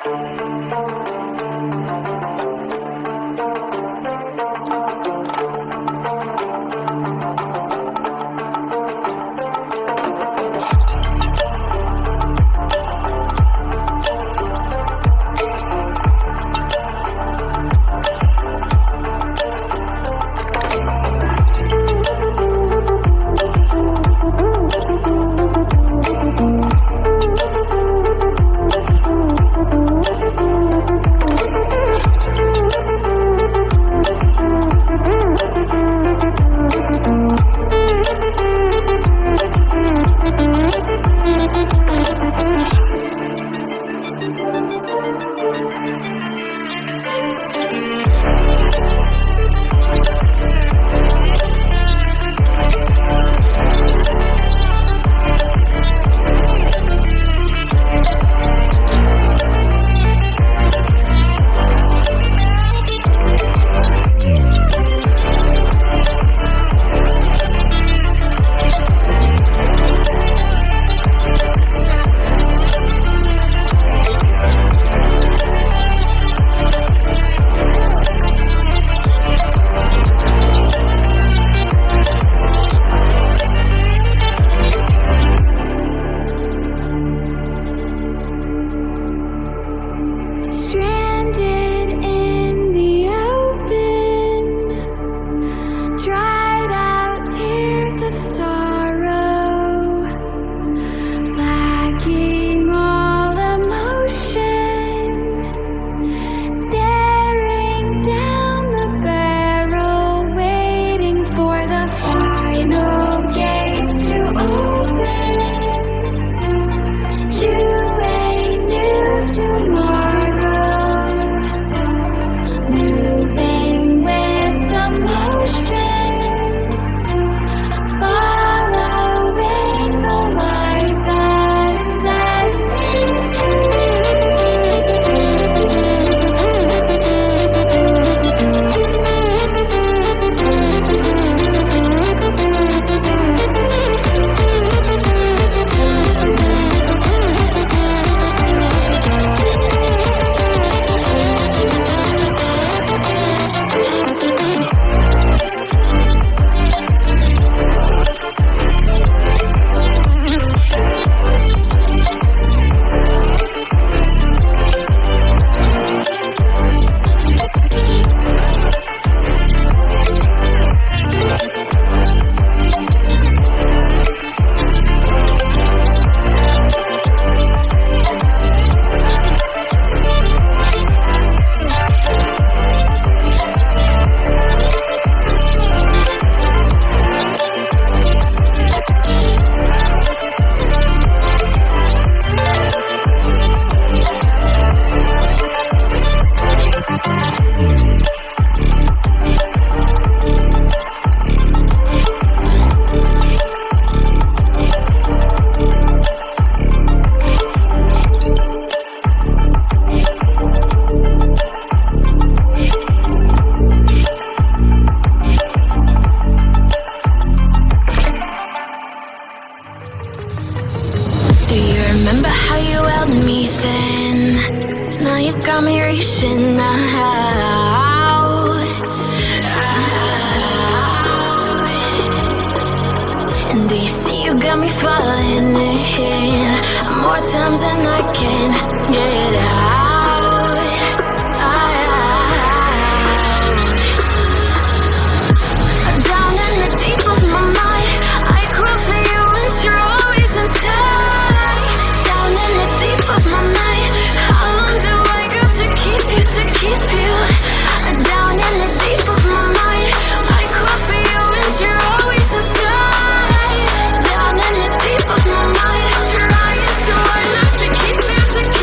Trying so hard not to keep you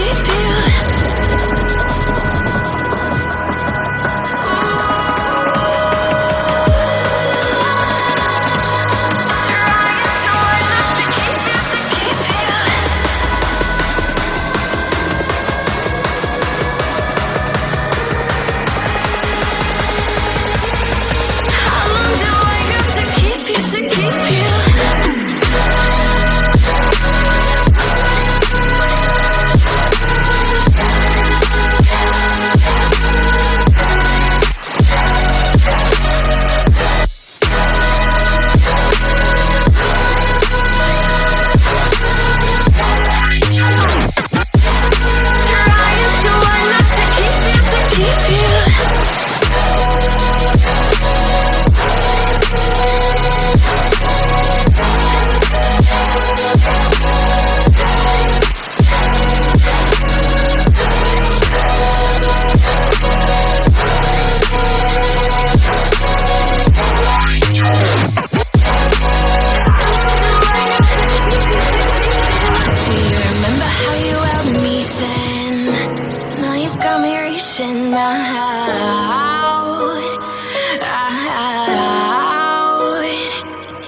crashing out,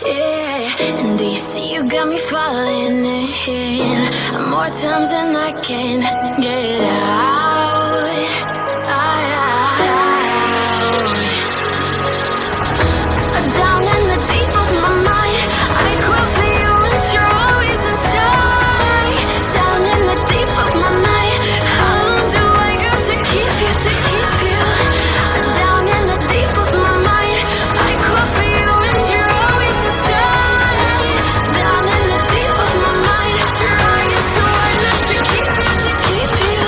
yeah. And do you see you got me falling in more times than I can get out. Down in the deep of my mind, I call for you and you're always inside. Down in the deep of my mind, how long do I got to keep you, to keep you? Down in the deep of my mind, I call for you and you're always inside. Down in the deep of my mind, trying so hard not to keep you, to keep you.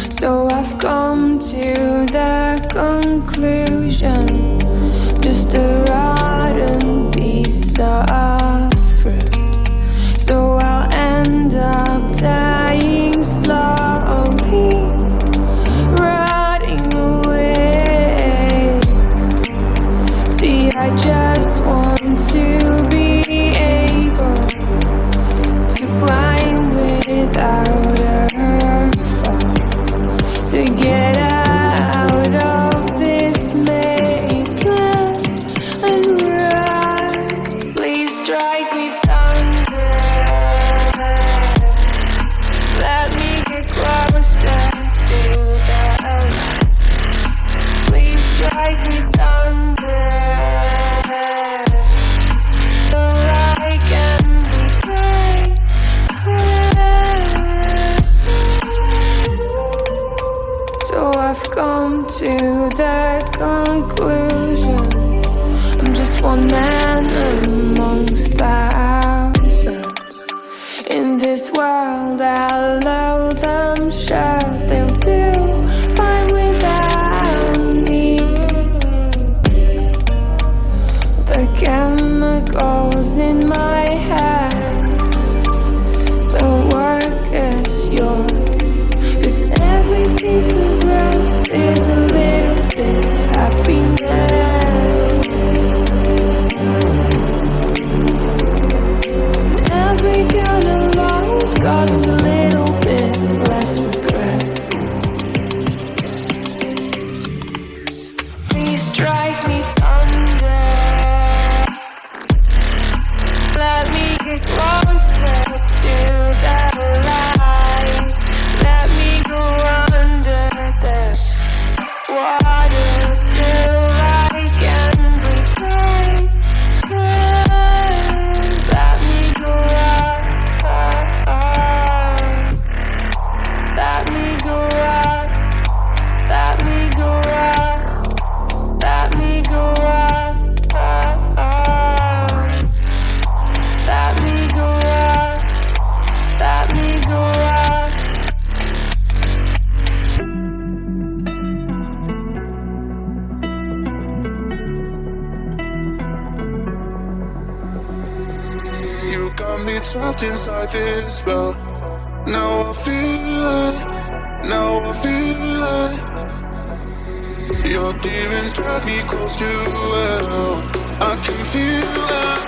So I've come to the conclusion, just a rotten piece of fruit. So I'll end up dying slowly, rotting away. See, I just want to be able to climb without a fall, to get out of this mazeland and run. Please strike me thunder, let me get closer to the light. Please strike me thunder, so I can be great. So I've come to the conclusion, I'm just one man amongst thousands. In this world I'll allow them, sure they'll do fine without me. The chemicals in my head don't work as yours. 'Cause every piece of breath is a little bit of happiness. Every kind of love causes a little bit less regret. Please strike me thunder, let me get closer to the light. Let me go under the water till I can breathe. Let me go up, let me go up, let me go up, let me go up, let me go up, let me go got me trapped inside this spell. Now I feel it, now I feel it. Your demons drag me close to hell. I can feel it.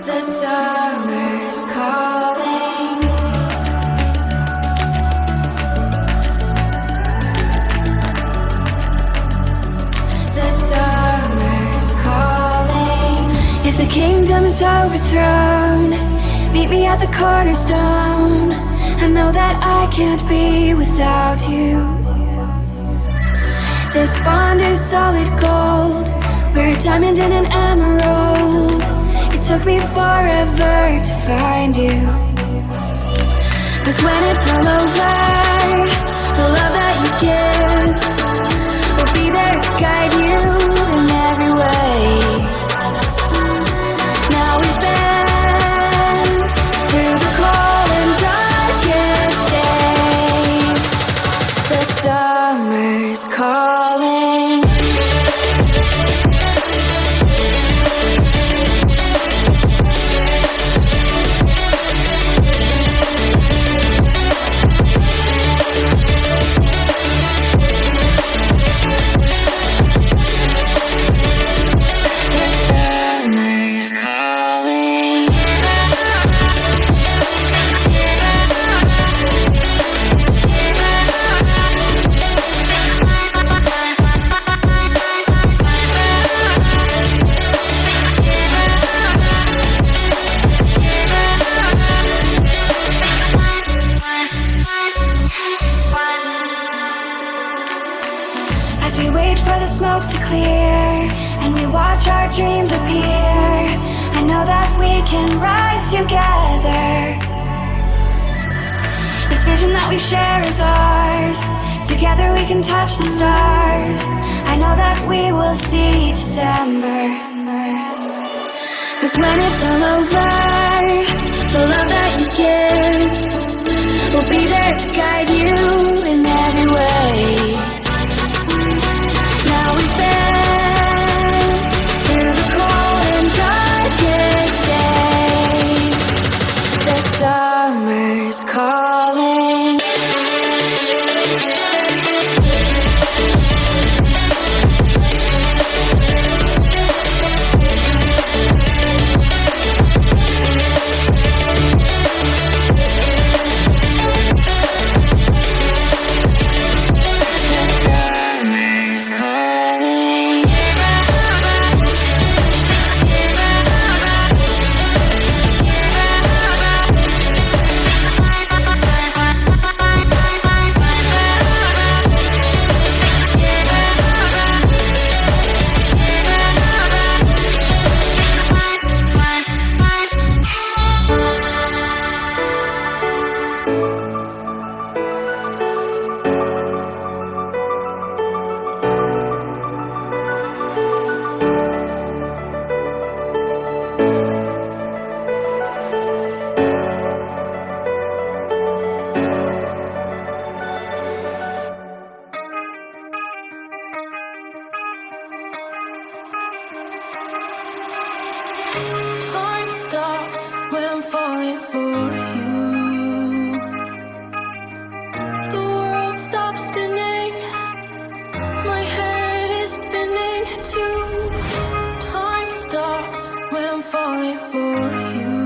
The summer's calling. The summer's calling. If the kingdom is overthrown, meet me at the cornerstone. I know that I can't be without you. This bond is solid gold. We're a diamond and an emerald. It took me forever to find you. 'Cause when it's all over, the love that you give will be there to guide you in every way. Now we've been through the cold and darkest days. The summer's calling. As we wait for the smoke to clear and we watch our dreams appear, I know that we can rise together. This vision that we share is ours. Together we can touch the stars. I know that we will see December. 'Cause when it's all over, the love that you give will be there to guide you in every way. for you. The world stops spinning, my head is spinning too. Time stops when I'm falling for you.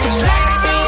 Let me